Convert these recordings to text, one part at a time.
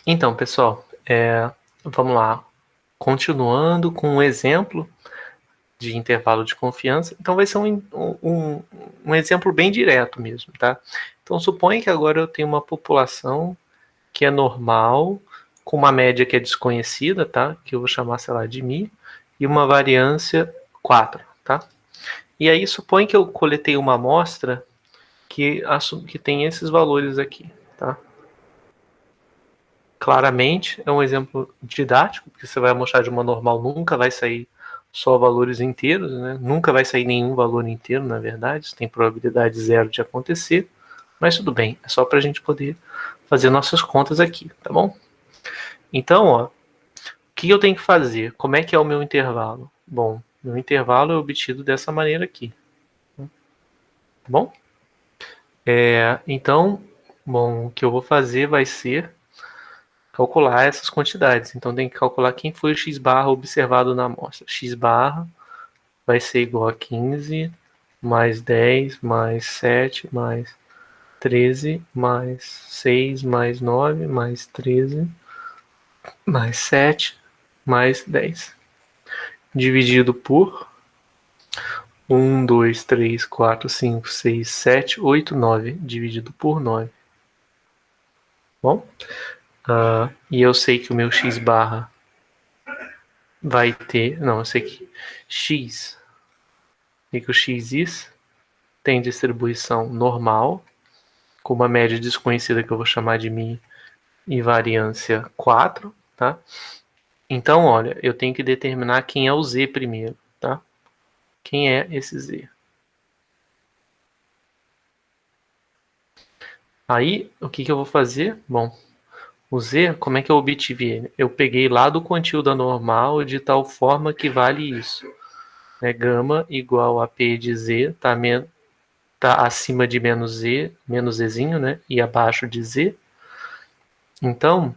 Então, pessoal, vamos lá. Continuando com um exemplo de intervalo de confiança. Então, vai ser um exemplo bem direto mesmo, tá? Então, suponha que agora eu tenho uma população que é normal, com uma média que é desconhecida, tá? Que eu vou chamar, sei lá, de Mi, e uma variância 4, tá? E aí, suponha que eu coletei uma amostra que tem esses valores aqui, tá? Claramente é um exemplo didático, porque você vai mostrar de uma normal, nunca vai sair só valores inteiros, né? Nunca vai sair nenhum valor inteiro, na verdade, isso tem probabilidade zero de acontecer, mas tudo bem, é só para a gente poder fazer nossas contas aqui, tá bom? Então, ó, o que eu tenho que fazer? Como é que é o meu intervalo? Bom, meu intervalo é obtido dessa maneira aqui, tá bom? Então, bom, o que eu vou fazer vai ser calcular essas quantidades. Então tem que calcular quem foi o x barra observado na amostra. X barra vai ser igual a 15 mais 10 mais 7 mais 13 mais 6 mais 9 mais 13 mais 7 mais 10. Dividido por 1, 2, 3, 4, 5, 6, 7, 8, 9. Dividido por 9. Bom? E eu sei que o meu x barra vai ter... Não, eu sei que x... E que o x tem distribuição normal, com uma média desconhecida que eu vou chamar de Mi e variância 4, tá? Então, olha, eu tenho que determinar quem é o Z primeiro, tá? Quem é esse Z? Aí, o que eu vou fazer? Bom, o Z, como é que eu obtive ele? Eu peguei lá do quantio da normal de tal forma que vale isso. Gama igual a P de Z, tá acima de menos Z, menos Zzinho, né? E abaixo de Z. Então,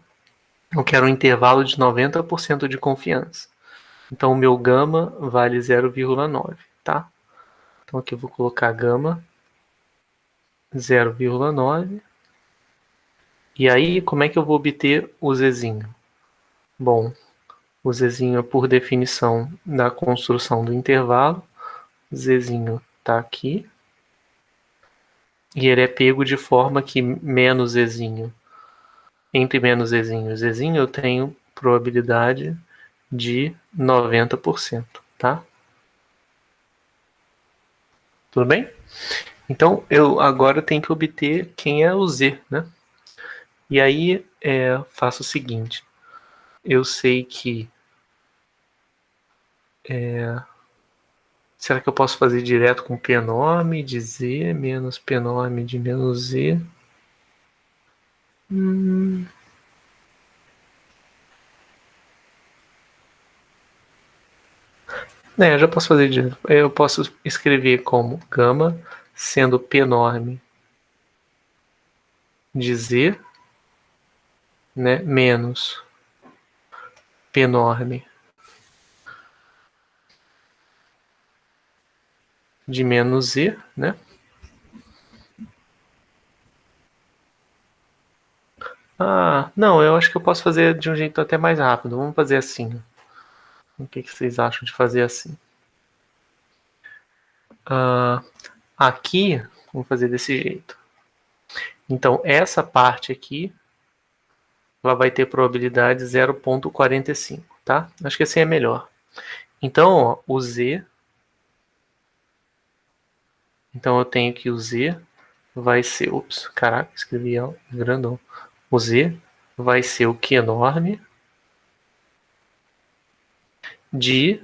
eu quero um intervalo de 90% de confiança. Então, o meu gama vale 0,9, tá? Então, aqui eu vou colocar gama 0,9. E aí, como é que eu vou obter o Zzinho? Bom, o Zzinho é por definição da construção do intervalo. Zzinho tá aqui. E ele é pego de forma que menos Zzinho, entre menos Zzinho eu tenho probabilidade de 90%, tá? Tudo bem? Então, eu agora tenho que obter quem é o Z, né? E aí, faço o seguinte. Eu sei que... será que eu posso fazer direto com P-nome de Z menos P-nome de menos Z? Eu já posso fazer direto. Eu posso escrever como gama sendo P-nome de Z, né, menos P-nome de menos Z, né? Não, eu acho que eu posso fazer de um jeito até mais rápido. Vamos fazer assim. O que vocês acham de fazer assim? Aqui, vamos fazer desse jeito. Então, essa parte aqui, ela vai ter probabilidade 0,45, tá? Acho que assim é melhor. Então, ó, o Z... Então, eu tenho que o Z vai ser... Ups, caraca, escrevi grandão. O Z vai ser o Q enorme de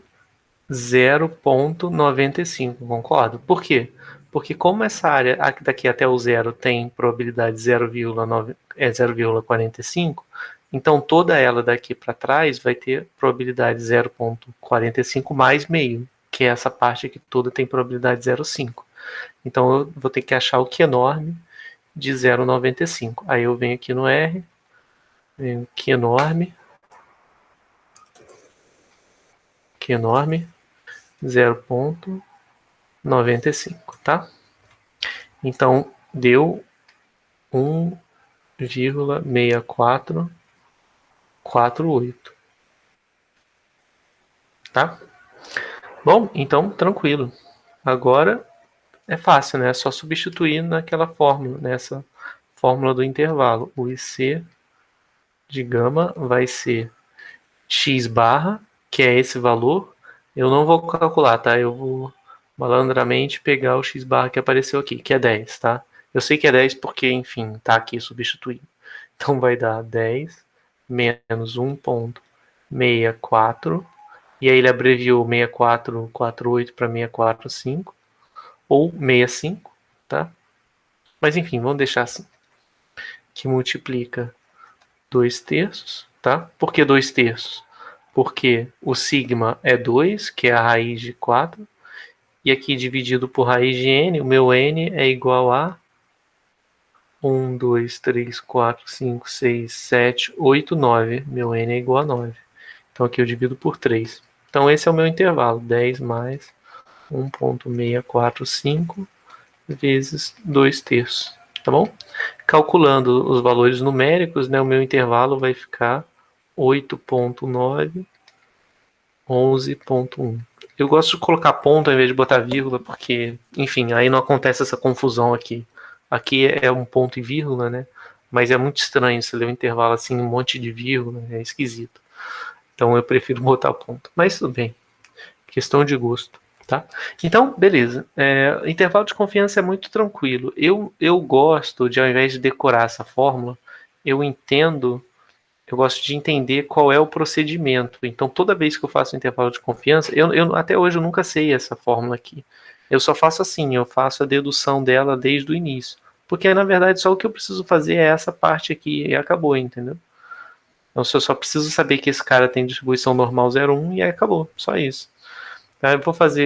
0,95, concordo? Por quê? Porque como essa área daqui até o zero tem probabilidade 0,45, então toda ela daqui para trás vai ter probabilidade 0,45 mais meio, que é essa parte aqui toda tem probabilidade 0,5. Então eu vou ter que achar o que enorme de 0,95. Aí eu venho aqui no R, venho que enorme 0,95, tá? Então deu 1 0,6448. Tá? Bom, então tranquilo. Agora é fácil, né? É só substituir naquela fórmula, nessa fórmula do intervalo. O IC de gama vai ser x barra, que é esse valor. Eu não vou calcular, tá? Eu vou malandramente pegar o x barra que apareceu aqui, que é 10, tá? Eu sei que é 10 porque, enfim, tá aqui substituído. Então vai dar 10 menos 1,64. E aí ele abreviou 6448 para 645 ou 65, tá? Mas enfim, vamos deixar assim. Que multiplica 2 terços, tá? Por que 2 terços? Porque o sigma é 2, que é a raiz de 4, e aqui dividido por raiz de n, o meu n é igual a 1, 2, 3, 4, 5, 6, 7, 8, 9. Meu n é igual a 9. Então aqui eu divido por 3. Então esse é o meu intervalo, 10 mais 1,645 vezes 2 terços, tá bom? Calculando os valores numéricos, né, o meu intervalo vai ficar 8,9, 11,1. Eu gosto de colocar ponto ao invés de botar vírgula, porque, enfim, aí não acontece essa confusão aqui. Aqui é um ponto e vírgula, né? Mas é muito estranho você ler um intervalo assim, um monte de vírgula, é esquisito. Então eu prefiro botar ponto. Mas tudo bem, questão de gosto. Tá? Então, beleza. Intervalo de confiança é muito tranquilo. Eu gosto de, ao invés de decorar essa fórmula, eu gosto de entender qual é o procedimento. Então, toda vez que eu faço intervalo de confiança, até hoje eu nunca sei essa fórmula aqui. Eu só faço assim, eu faço a dedução dela desde o início. Porque, na verdade, só o que eu preciso fazer é essa parte aqui e acabou, entendeu? Então, eu só preciso saber que esse cara tem distribuição normal 0,1 e aí acabou, só isso. Eu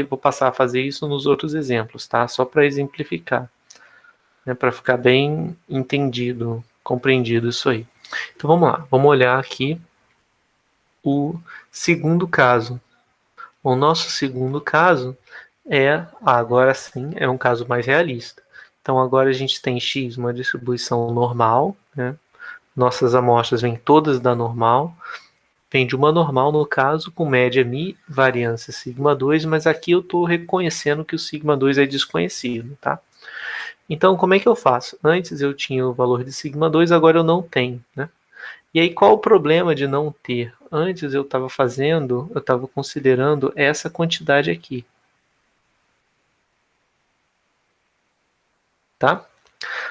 vou passar a fazer isso nos outros exemplos, tá? Só para exemplificar, né? Para ficar bem entendido, compreendido isso aí. Então vamos lá, vamos olhar aqui o segundo caso. O nosso segundo caso agora sim, é um caso mais realista. Então agora a gente tem x, uma distribuição normal, né? Nossas amostras vêm todas da normal. Vem de uma normal, no caso, com média μ, variância σ2, mas aqui eu estou reconhecendo que o σ2 é desconhecido, tá? Então, como é que eu faço? Antes eu tinha o valor de σ2, agora eu não tenho, né? E aí, qual o problema de não ter? Antes eu estava considerando essa quantidade aqui, tá?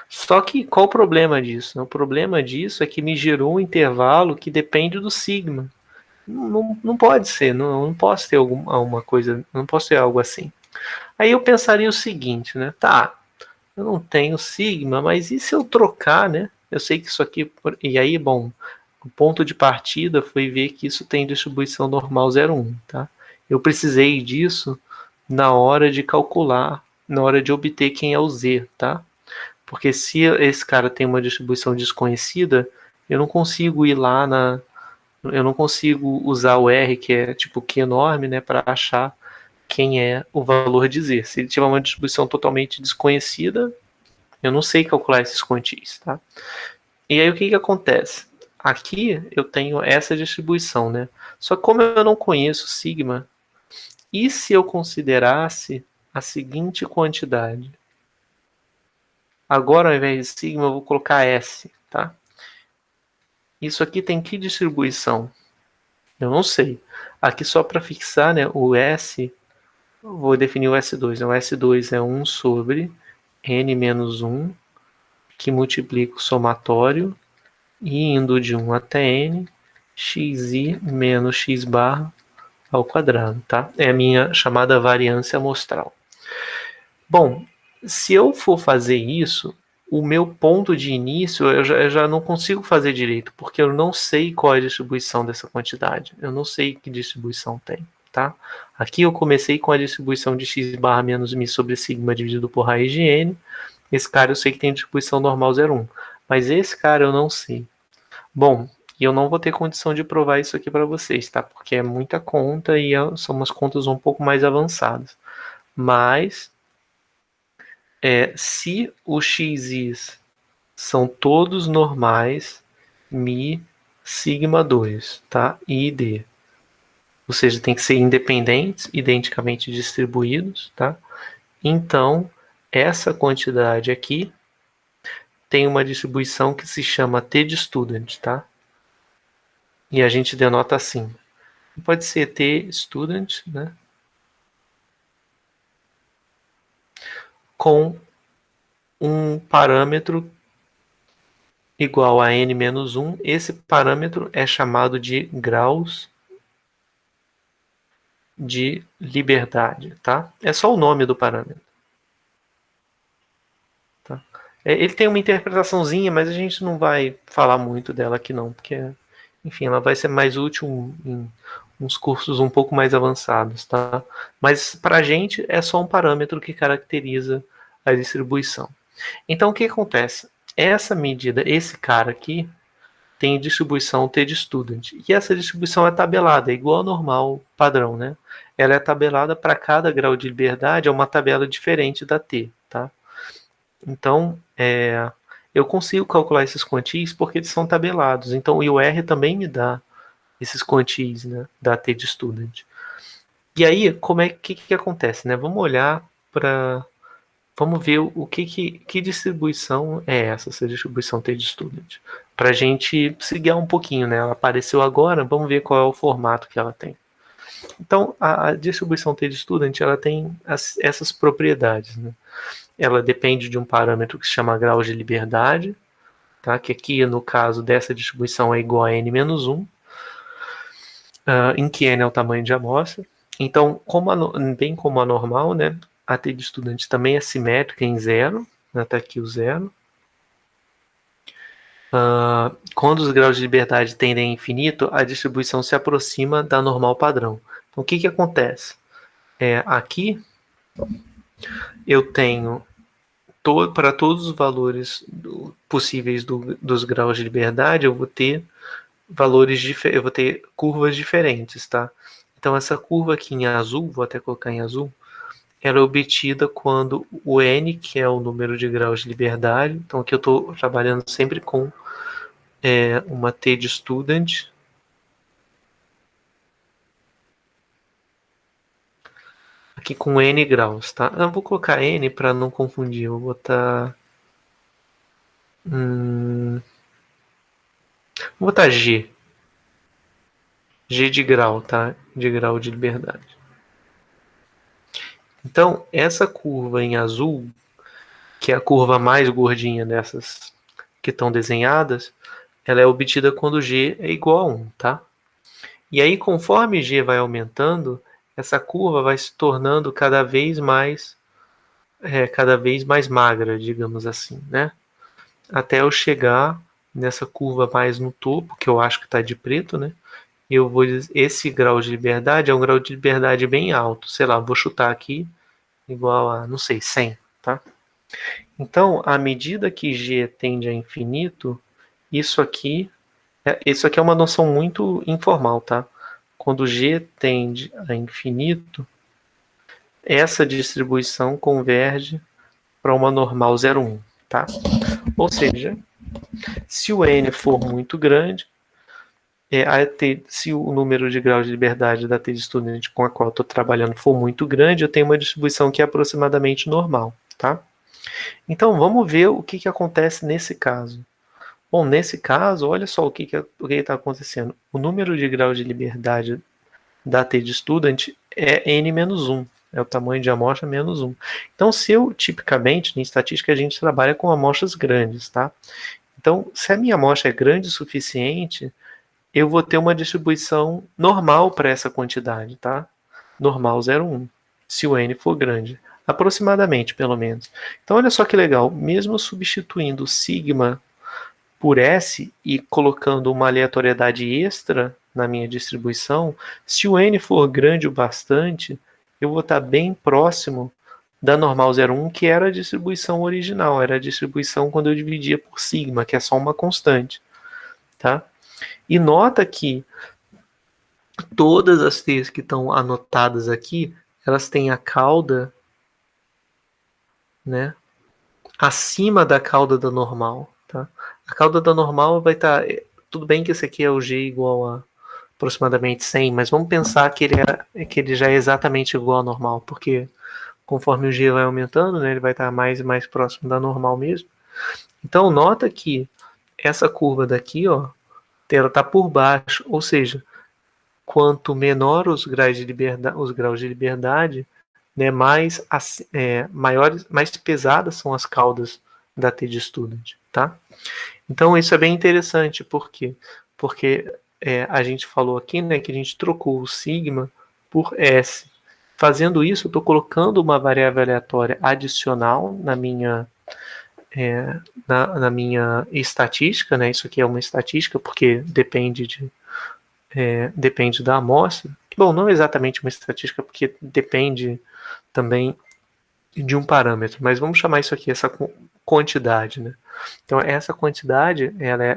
Só que qual o problema disso? O problema disso é que me gerou um intervalo que depende do sigma. Não pode ser, não posso ter alguma coisa, não posso ter algo assim. Aí eu pensaria o seguinte, né? Tá, eu não tenho sigma, mas e se eu trocar, né? Eu sei que isso aqui. E aí, bom, o ponto de partida foi ver que isso tem distribuição normal 0,1, tá? Eu precisei disso na hora de calcular, na hora de obter quem é o z, tá? Porque se esse cara tem uma distribuição desconhecida, eu não consigo ir lá eu não consigo usar o R, que é tipo Q enorme, né, para achar quem é o valor de Z. Se ele tiver uma distribuição totalmente desconhecida, eu não sei calcular esses quantis, tá? E aí o que acontece? Aqui eu tenho essa distribuição, né? Só que como eu não conheço sigma, e se eu considerasse a seguinte quantidade? Agora, ao invés de sigma, eu vou colocar S, tá? Isso aqui tem que distribuição? Eu não sei. Aqui só para fixar, né, o S, vou definir o S2. O S2 é 1 sobre N menos 1, que multiplica o somatório, e indo de 1 até N, xi menos x barra ao quadrado, tá? É a minha chamada variância amostral. Bom, se eu for fazer isso, o meu ponto de início eu já não consigo fazer direito, porque eu não sei qual é a distribuição dessa quantidade. Eu não sei que distribuição tem, tá? Aqui eu comecei com a distribuição de x barra menos μ sobre sigma dividido por raiz de n. Esse cara eu sei que tem distribuição normal 0,1. Mas esse cara eu não sei. Bom, e eu não vou ter condição de provar isso aqui para vocês, tá? Porque é muita conta e são umas contas um pouco mais avançadas. Mas se o xis são todos normais Mi sigma 2, tá? I e D. Ou seja, tem que ser independentes, identicamente distribuídos, tá? Então, essa quantidade aqui tem uma distribuição que se chama T de student, tá? E a gente denota assim. Pode ser T student, né? Com um parâmetro igual a n-1. Esse parâmetro é chamado de graus de liberdade, tá? É só o nome do parâmetro. Tá? Ele tem uma interpretaçãozinha, mas a gente não vai falar muito dela aqui não, porque, enfim, ela vai ser mais útil em uns cursos um pouco mais avançados, tá? Mas para a gente é só um parâmetro que caracteriza a distribuição. Então o que acontece? Essa medida, esse cara aqui, tem distribuição T de student. E essa distribuição é tabelada, é igual ao normal padrão, né? Ela é tabelada para cada grau de liberdade, é uma tabela diferente da T, tá? Então, eu consigo calcular esses quantis porque eles são tabelados. Então, e o R também me dá esses quantis, né, da T de student. E aí, como é que acontece, né? Vamos olhar para, vamos ver o que distribuição é essa distribuição T de student, para a gente se guiar um pouquinho, né? Ela apareceu agora, vamos ver qual é o formato que ela tem. Então, a distribuição T de student, ela tem essas propriedades, né? Ela depende de um parâmetro que se chama grau de liberdade, tá? Que aqui, no caso dessa distribuição, é igual a n-1, em que n é o tamanho de amostra. Então, bem como a normal, né, a T de estudante também é simétrica em zero, né, tá aqui o zero. Quando os graus de liberdade tendem a infinito, a distribuição se aproxima da normal padrão. Então, o que acontece? Aqui eu tenho para todos os valores possíveis dos graus de liberdade, eu vou ter eu vou ter curvas diferentes, tá? Então essa curva aqui em azul, vou até colocar em azul, ela é obtida quando o n, que é o número de graus de liberdade, então aqui eu estou trabalhando sempre com uma T de student, aqui com n graus, tá? Eu vou colocar n para não confundir, eu vou botar vou botar g de grau, tá? De grau de liberdade. Então, essa curva em azul, que é a curva mais gordinha dessas que estão desenhadas, ela é obtida quando g é igual a 1, tá? E aí, conforme g vai aumentando, essa curva vai se tornando cada vez mais magra, digamos assim, né? Até eu chegar nessa curva mais no topo, que eu acho que está de preto, né? Eu vou dizer, esse grau de liberdade é um grau de liberdade bem alto, sei lá, vou chutar aqui, igual a, não sei, 100, tá? Então, à medida que g tende a infinito, isso aqui é uma noção muito informal, tá? Quando g tende a infinito, essa distribuição converge para uma normal 0,1, tá? Ou seja, se o n for muito grande, se o número de graus de liberdade da T de estudante com a qual eu estou trabalhando for muito grande, eu tenho uma distribuição que é aproximadamente normal, tá? Então, vamos ver o que acontece nesse caso. Bom, nesse caso, olha só o que está acontecendo. O número de graus de liberdade da T de student é n-1. É o tamanho de amostra menos 1. Então, tipicamente, em estatística, a gente trabalha com amostras grandes, tá? Então, se a minha amostra é grande o suficiente, eu vou ter uma distribuição normal para essa quantidade, tá? Normal 0,1, se o n for grande. Aproximadamente, pelo menos. Então, olha só que legal. Mesmo substituindo sigma por S e colocando uma aleatoriedade extra na minha distribuição, se o n for grande o bastante, eu vou estar bem próximo da normal 0,1, que era a distribuição original, era a distribuição quando eu dividia por sigma, que é só uma constante, tá? E nota que todas as t's que estão anotadas aqui, elas têm a cauda, né, acima da cauda da normal, tá? A cauda da normal vai estar... Tudo bem que esse aqui é o G igual a aproximadamente 100, mas vamos pensar que ele já é exatamente igual ao normal, porque conforme o G vai aumentando, né, ele vai estar mais e mais próximo da normal mesmo. Então, nota que essa curva daqui, ó, ela está por baixo, ou seja, quanto menor os graus de liberdade, né, maiores, mais pesadas são as caudas da T-de-Student, tá? Então isso é bem interessante, por quê? Porque a gente falou aqui, né, que a gente trocou o sigma por S. Fazendo isso, eu estou colocando uma variável aleatória adicional na minha estatística, né? Isso aqui é uma estatística porque depende da amostra. Bom, não exatamente uma estatística porque depende também de um parâmetro, mas vamos chamar isso aqui essa quantidade, né? Então essa quantidade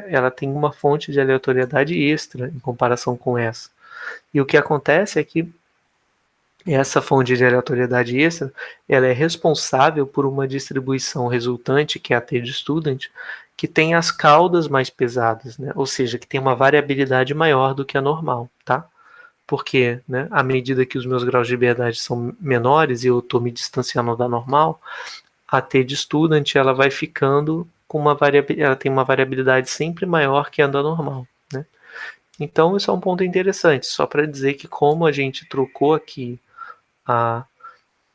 ela tem uma fonte de aleatoriedade extra em comparação com essa. E o que acontece é que essa fonte de aleatoriedade extra ela é responsável por uma distribuição resultante, que é a T-de-Student, que tem as caudas mais pesadas, né? Ou seja, que tem uma variabilidade maior do que a normal, tá? Porque, né, à medida que os meus graus de liberdade são menores e eu estou me distanciando da normal, a T-de-Student ela vai ficando com ela tem uma variabilidade sempre maior que a da normal, né? Então isso é um ponto interessante, só para dizer que como a gente trocou aqui a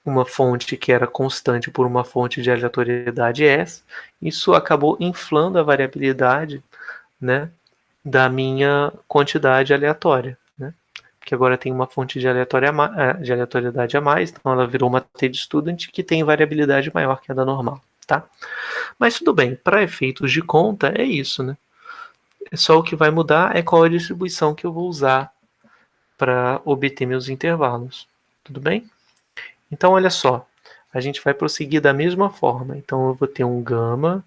uma fonte que era constante por uma fonte de aleatoriedade S, isso acabou inflando a variabilidade, né, da minha quantidade aleatória, né? Que agora tem uma fonte de aleatoriedade a mais, então ela virou uma T-de-Student que tem variabilidade maior que a da normal, tá? Mas tudo bem, para efeitos de conta é isso, né? Só o que vai mudar é qual a distribuição que eu vou usar para obter meus intervalos, tudo bem? Então olha só, a gente vai prosseguir da mesma forma. Então eu vou ter um gama,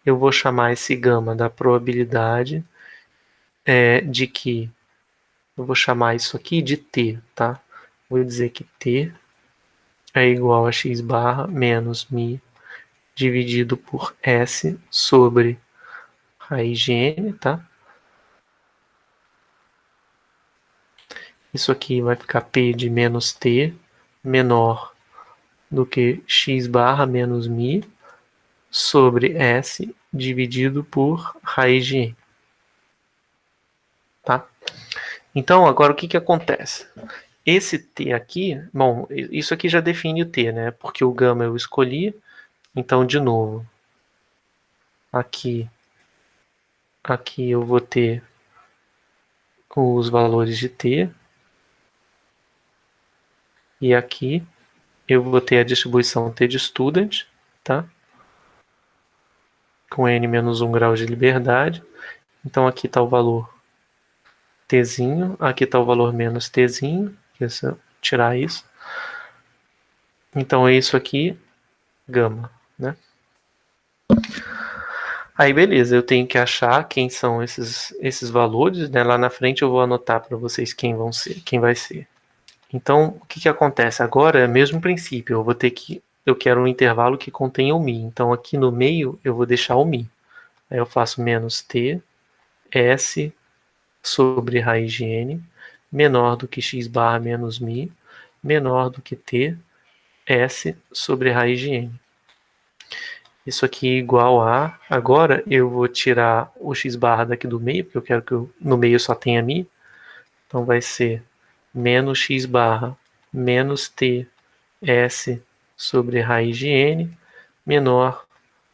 eu vou chamar esse gama da probabilidade de que eu vou chamar isso aqui de t, tá? Vou dizer que t é igual a x barra menos mi dividido por s sobre raiz de n, tá? Isso aqui vai ficar p de menos t menor do que x barra menos mi sobre s dividido por raiz de n, tá? Então, agora o que acontece? Esse t aqui, bom, isso aqui já define o t, né? Porque o gama eu escolhi, então, de novo, aqui eu vou ter os valores de t, e aqui eu vou ter a distribuição T-de-Student, tá? Com n menos 1 grau de liberdade. Então aqui está o valor tzinho, aqui está o valor menos tzinho, que é só tirar isso. Então é isso aqui, gama, né? Aí beleza, eu tenho que achar quem são esses valores, né? Lá na frente eu vou anotar para vocês quem vai ser. Então, o que acontece agora é o mesmo princípio. Eu quero um intervalo que contenha o mi. Então, aqui no meio eu vou deixar o mi. Aí eu faço menos t s sobre raiz de n menor do que x barra menos mi menor do que t s sobre raiz de n. Isso aqui é igual a... Agora eu vou tirar o x barra daqui do meio, porque eu quero que no meio só tenha mi. Então vai ser menos x barra menos t s sobre raiz de n menor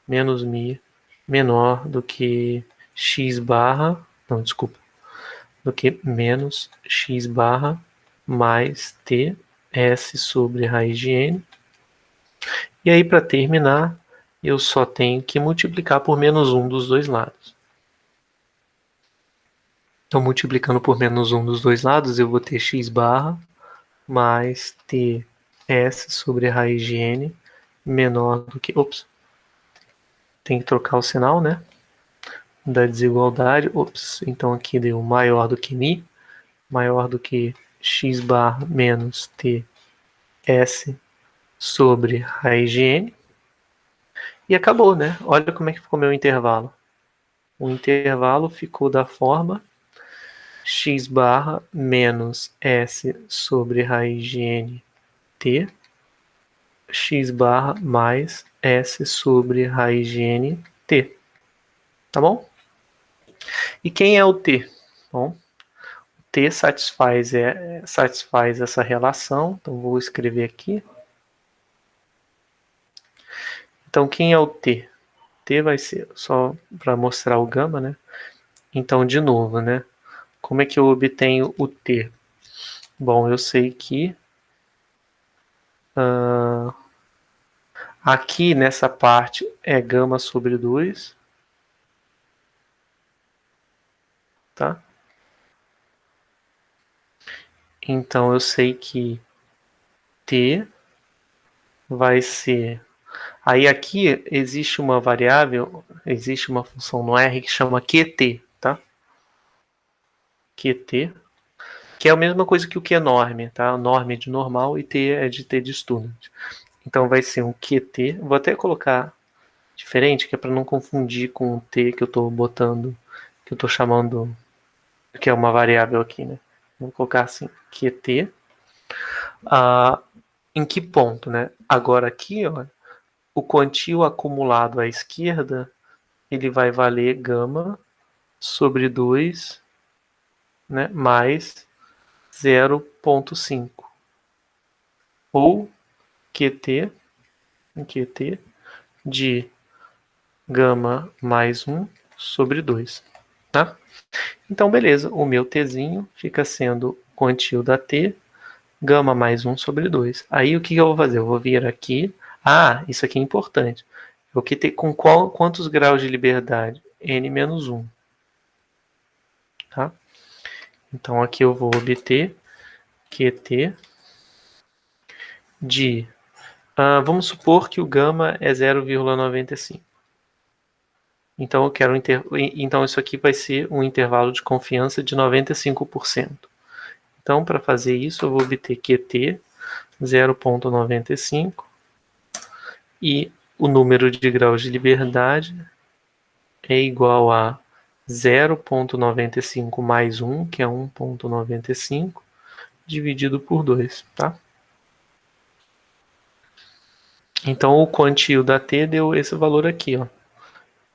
menos mi menor do que x barra, não, desculpa, do que menos x barra mais t s sobre raiz de n. E aí para terminar, eu só tenho que multiplicar por menos 1 dos dois lados. Então multiplicando por menos 1 dos dois lados, eu vou ter x barra mais t s sobre raiz de n menor do que... Ops, tem que trocar o sinal, né? Da desigualdade. Ops, então aqui deu maior do que mi, maior do que x barra menos t s sobre raiz de n. E acabou, né? Olha como é que ficou meu intervalo. O intervalo ficou da forma x barra menos S sobre raiz de n t, x barra mais S sobre raiz de n t. Tá bom? E quem é o t? Bom, t satisfaz essa relação, então vou escrever aqui. Então, quem é o t? T vai ser, só para mostrar o gama, né? Então, de novo, né? Como é que eu obtenho o t? Bom, eu sei que aqui nessa parte é gama sobre 2, tá? Então, eu sei que t vai ser... Aí aqui existe uma variável, existe uma função no R que chama QT, tá? QT, que é a mesma coisa que o QNorm, tá? Norm é de normal e T é de T de student. Então vai ser um QT, vou até colocar diferente, que é para não confundir com o T que eu estou botando, que eu estou chamando, que é uma variável aqui, né? Vou colocar assim, QT. Em que ponto, né? Agora aqui, ó, o quantio acumulado à esquerda, ele vai valer gama sobre 2, né, mais 0,5. Ou QT de gama mais 1 sobre 2. Tá? Então, beleza. O meu Tzinho fica sendo quantio da T, gama mais 1 sobre 2. Aí, o que eu vou fazer? Eu vou vir aqui. Ah, isso aqui é importante. Eu vou ter com quantos graus de liberdade? N menos 1. Tá? Então, aqui eu vou obter QT de... vamos supor que o gama é 0,95. Então, eu quero então isso aqui vai ser um intervalo de confiança de 95%. Então, para fazer isso, eu vou obter QT 0,95 e o número de graus de liberdade é igual a 0,95 mais 1, que é 1,95, dividido por 2, tá? Então, o quantio da T deu esse valor aqui, ó.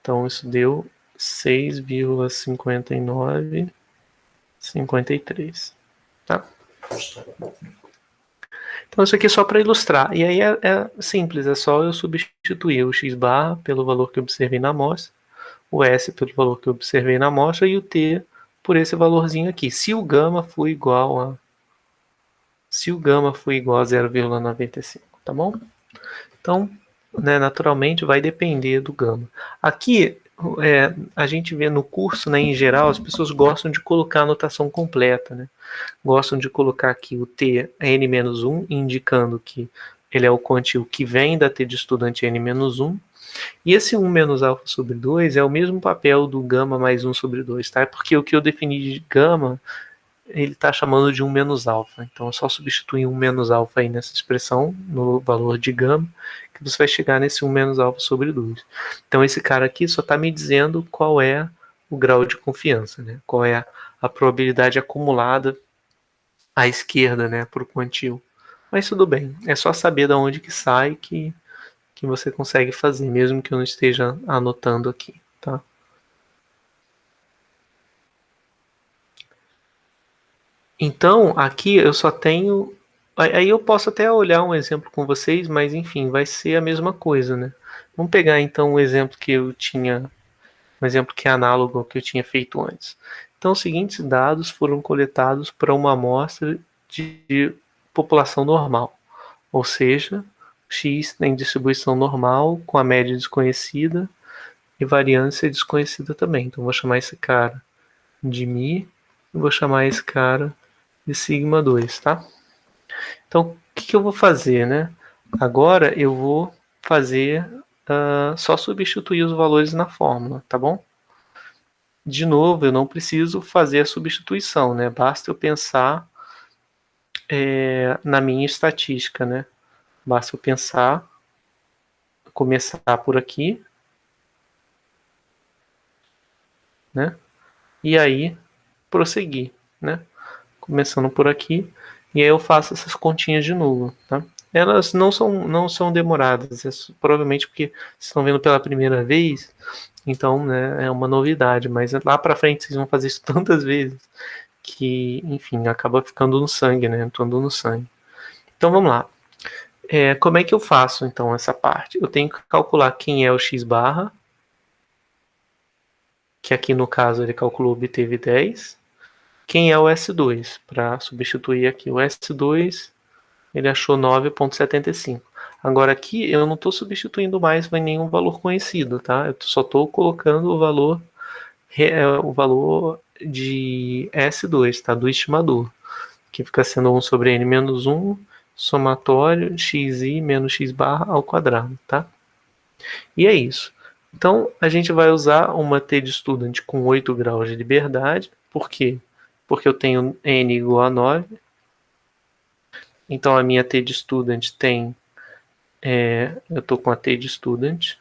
Então, isso deu 6,5953, tá? Então, isso aqui é só para ilustrar. E aí é simples, é só eu substituir o x barra pelo valor que eu observei na amostra, o S pelo valor que eu observei na amostra e o T por esse valorzinho aqui. Se o gama for igual a 0,95, tá bom? Então, né, naturalmente vai depender do gama. Aqui a gente vê no curso, né, em geral, as pessoas gostam de colocar a notação completa, né? Gostam de colocar aqui o T n-1, indicando que ele é o quantio que vem da T de estudante n-1. E esse 1 menos alfa sobre 2 é o mesmo papel do gama mais 1 sobre 2, tá? Porque o que eu defini de gama, ele está chamando de 1 menos alfa. Então é só substituir 1 menos alfa aí nessa expressão, no valor de gama, que você vai chegar nesse 1 menos alfa sobre 2. Então esse cara aqui só está me dizendo qual é o grau de confiança, né? Qual é a probabilidade acumulada à esquerda, né, para o quantio. Mas tudo bem, é só saber de onde que sai que você consegue fazer, mesmo que eu não esteja anotando aqui, tá? Então, aqui eu só tenho... Aí eu posso até olhar um exemplo com vocês, mas enfim, vai ser a mesma coisa, né? Vamos pegar então o exemplo que eu tinha, um exemplo que é análogo ao que eu tinha feito antes. Então, os seguintes dados foram coletados para uma amostra de população normal, ou seja, x em distribuição normal com a média desconhecida e variância desconhecida também. Então, vou chamar esse cara de mi e vou chamar esse cara de sigma 2, tá? Então, o que eu vou fazer, né? Agora eu vou fazer só substituir os valores na fórmula, tá bom? De novo, eu não preciso fazer a substituição, né? Basta eu pensar na minha estatística, né? Basta eu pensar, começar por aqui, né? E aí prosseguir, né? Começando por aqui, e aí eu faço essas continhas de novo, tá? Elas não são demoradas, provavelmente porque vocês estão vendo pela primeira vez, então, né, é uma novidade, mas lá pra frente vocês vão fazer isso tantas vezes que, enfim, acaba ficando no sangue, né? Entrando no sangue. Então vamos lá. Como é que eu faço então essa parte? Eu tenho que calcular quem é o x barra, que aqui no caso ele calculou, obteve 10. Quem é o S2? Para substituir aqui o S2, ele achou 9,75. Agora aqui eu não estou substituindo mais nenhum valor conhecido, tá? Eu só estou colocando o valor de S2, tá? Do estimador, que fica sendo 1 sobre n menos 1, somatório xi menos x barra ao quadrado, tá? E é isso. Então, a gente vai usar uma T de student com 8 graus de liberdade. Por quê? Porque eu tenho n igual a 9. Então, a minha T de student tem... eu estou com a T de student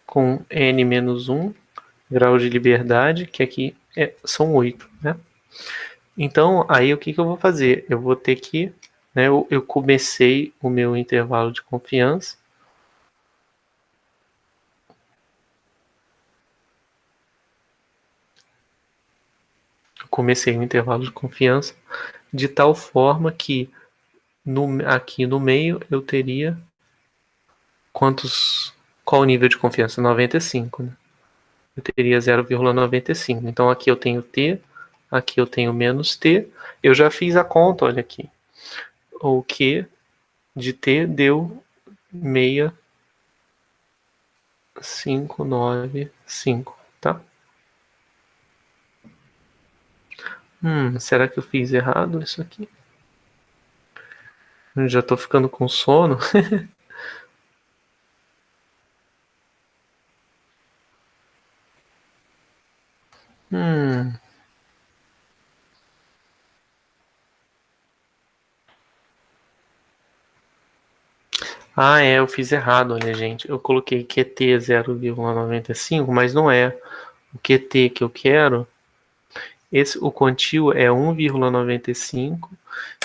com n menos 1 grau de liberdade, que aqui são 8, né? Então, aí o que eu vou fazer? Eu vou ter que... né, eu comecei o meu intervalo de confiança. Eu comecei o intervalo de confiança de tal forma que aqui no meio eu teria qual o nível de confiança? 95, né? Eu teria 0,95. Então aqui eu tenho T, aqui eu tenho menos T. Eu já fiz a conta, olha aqui. O Q de T deu 6,595, tá? Será que eu fiz errado isso aqui? Eu já tô ficando com sono. hum, eu fiz errado, olha, gente. Eu coloquei QT 0,95, mas não é. O QT que eu quero, o quantio é 1,95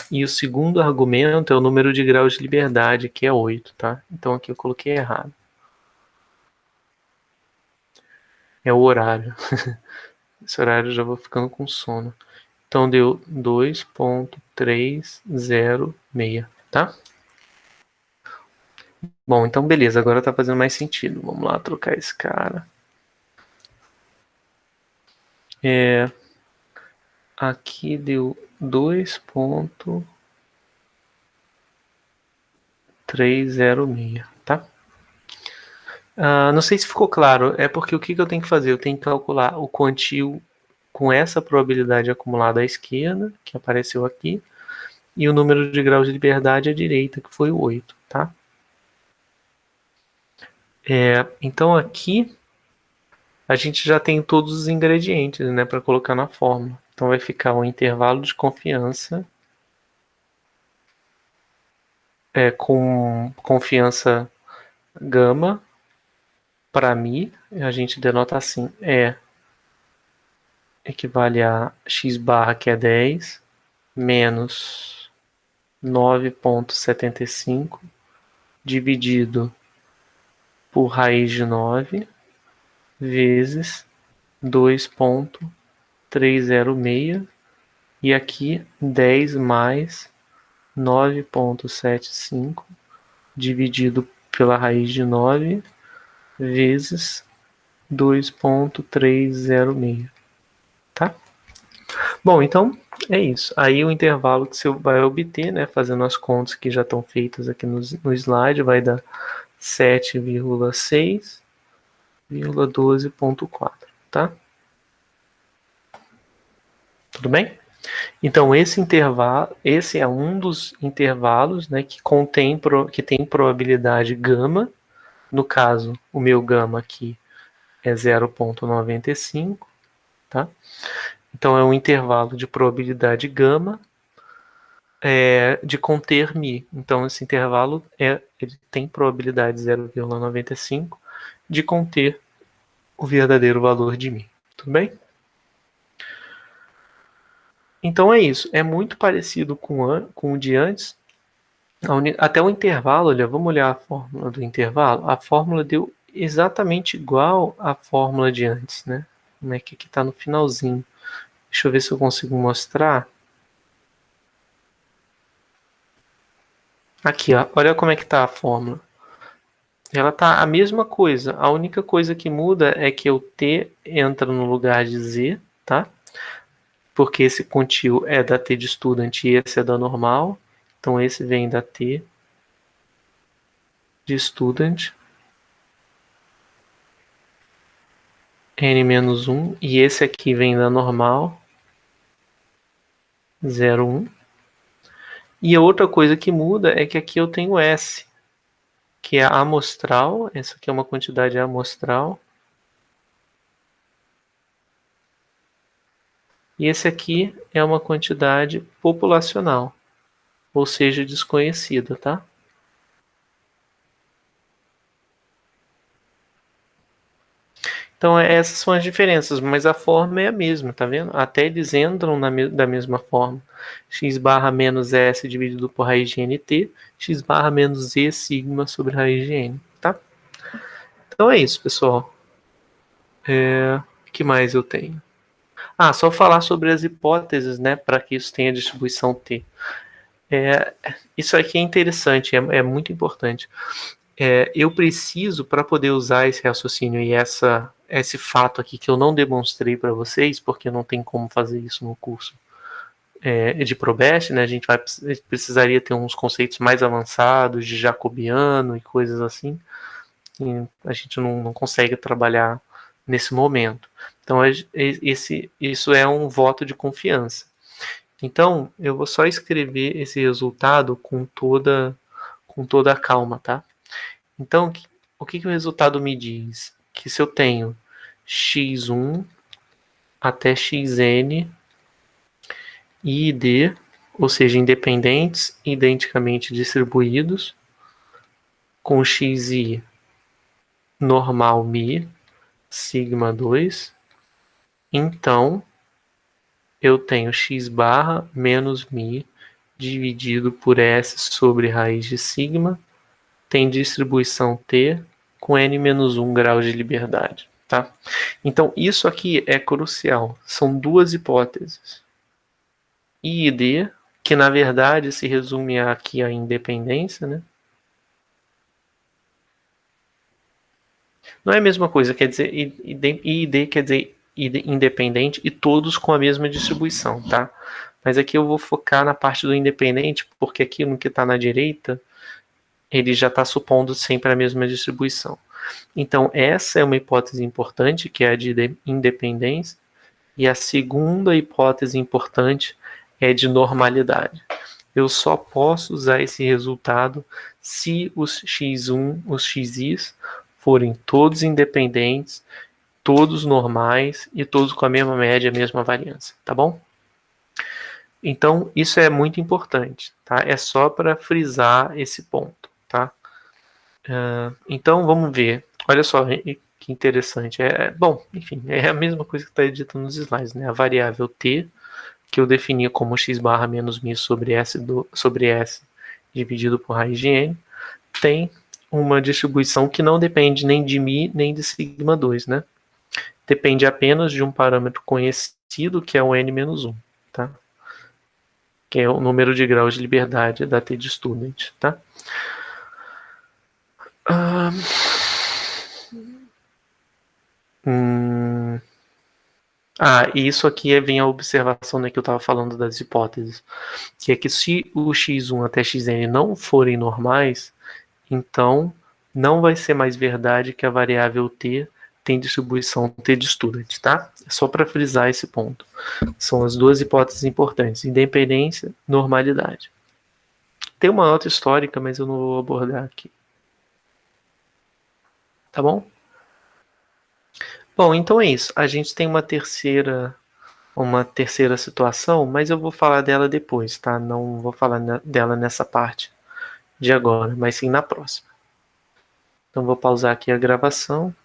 e o segundo argumento é o número de graus de liberdade, que é 8, tá? Então aqui eu coloquei errado. É o horário. Esse horário eu já vou ficando com sono. Então deu 2,306, tá? Bom, então beleza, agora tá fazendo mais sentido. Vamos lá trocar esse cara. Aqui deu 2,306, tá? Não sei se ficou claro, é porque o que eu tenho que fazer? Eu tenho que calcular o quantio com essa probabilidade acumulada à esquerda, que apareceu aqui, e o número de graus de liberdade à direita, que foi o 8, tá? Então aqui a gente já tem todos os ingredientes, né, para colocar na fórmula. Então vai ficar um intervalo de confiança com confiança gama, para mim, a gente denota assim, equivale a x barra, que é 10, menos 9,75 dividido por raiz de 9 vezes 2,306 e aqui 10 mais 9,75 dividido pela raiz de 9 vezes 2,306, tá? Bom, então é isso. Aí o intervalo que você vai obter, né, fazendo as contas que já estão feitas aqui no slide, vai dar 7,6,12,4, tá? Tudo bem? Então esse é um dos intervalos, né, que tem probabilidade gama. No caso, o meu gama aqui é 0,95, tá? Então é um intervalo de probabilidade gama de conter mi. Então esse intervalo ele tem probabilidade 0,95 de conter o verdadeiro valor de μ. Tudo bem? Então é isso. É muito parecido com o de antes. Até o intervalo, olha, vamos olhar a fórmula do intervalo. A fórmula deu exatamente igual à fórmula de antes, né? Como é que aqui está no finalzinho. Deixa eu ver se eu consigo mostrar. Aqui, ó, olha como é que está a fórmula. Ela tá a mesma coisa. A única coisa que muda é que o T entra no lugar de Z, tá? Porque esse contínuo é da T de student e esse é da normal. Então esse vem da T de student. N-1 e esse aqui vem da normal 0,1. E a outra coisa que muda é que aqui eu tenho S, que é amostral. Essa aqui é uma quantidade amostral. E esse aqui é uma quantidade populacional, ou seja, desconhecida, tá? Então essas são as diferenças, mas a forma é a mesma, tá vendo? Até eles entram da mesma forma. X barra menos S dividido por raiz de NT, X barra menos Z sigma sobre raiz de N, tá? Então é isso, pessoal. O que mais eu tenho? Só falar sobre as hipóteses, né, para que isso tenha distribuição T. Isso aqui é interessante, é muito importante. Eu preciso, para poder usar esse raciocínio e esse fato aqui que eu não demonstrei para vocês, porque não tem como fazer isso no curso de Probest, né? A gente precisaria ter uns conceitos mais avançados de jacobiano e coisas assim, e a gente não consegue trabalhar nesse momento. Então, isso é um voto de confiança. Então, eu vou só escrever esse resultado com toda a calma, tá? Então, o que o resultado me diz? Que se eu tenho x1 até xn i e d, ou seja, independentes, identicamente distribuídos, com xi normal μ, sigma 2, então eu tenho x barra menos μ dividido por S sobre raiz de sigma, tem distribuição T com n-1 graus de liberdade. Tá? Então, isso aqui é crucial. São duas hipóteses. I e D, que na verdade se resume aqui a independência, né? Não é a mesma coisa, quer dizer, I e D quer dizer independente e todos com a mesma distribuição, tá? Mas aqui eu vou focar na parte do independente, porque aqui no que está na direita, ele já está supondo sempre a mesma distribuição. Então, essa é uma hipótese importante, que é a de independência, e a segunda hipótese importante é de normalidade. Eu só posso usar esse resultado se os x1, os xi's, forem todos independentes, todos normais e todos com a mesma média, a mesma variância, tá bom? Então, isso é muito importante, tá? É só para frisar esse ponto, tá? Então, vamos ver. Olha só que interessante. Bom, enfim, é a mesma coisa que está dito nos slides, né? A variável t, que eu definia como x barra menos μ sobre S dividido por raiz de n, tem uma distribuição que não depende nem de μ nem de sigma 2, né? Depende apenas de um parâmetro conhecido, que é o n-1, tá? Que é o número de graus de liberdade da T de student, tá? E isso aqui vem a observação, né, que eu estava falando das hipóteses, que é que se o x1 até xn não forem normais, então não vai ser mais verdade que a variável t tem distribuição T de student, tá? É só para frisar esse ponto. São as duas hipóteses importantes, independência, normalidade. Tem uma nota histórica, mas eu não vou abordar aqui. Tá bom? Bom, então é isso. A gente tem uma terceira situação, mas eu vou falar dela depois, tá? Não vou falar dela nessa parte de agora, mas sim na próxima. Então vou pausar aqui a gravação.